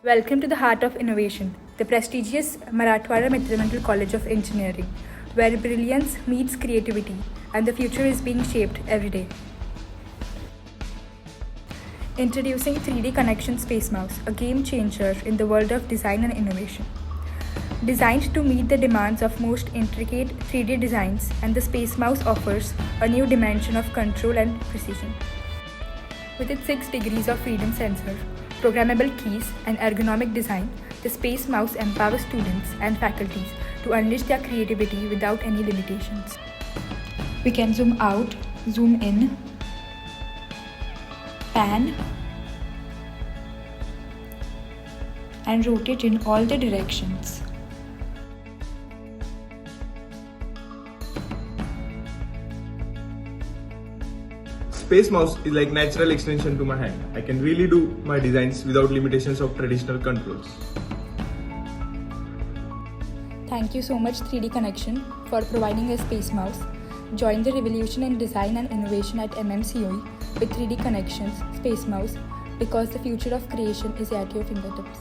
Welcome to the Heart of Innovation, the prestigious Marathwada Mitramangal College of Engineering, where brilliance meets creativity and the future is being shaped every day. Introducing 3D Connexion Space Mouse, a game changer in the world of design and innovation. Designed to meet the demands of most intricate 3D designs, and the Space Mouse offers a new dimension of control and precision. With its 6 degrees of freedom sensor, programmable keys, and ergonomic design, the Space Mouse empowers students and faculties to unleash their creativity without any limitations. We can zoom out, zoom in, pan, and rotate in all the directions. Space Mouse is like natural extension to my hand. I can really do my designs without limitations of traditional controls. Thank you so much 3D Connexion for providing a Space Mouse. Join the revolution in design and innovation at Mmcoe with 3D Connexion's Space Mouse, because the future of creation is at your fingertips.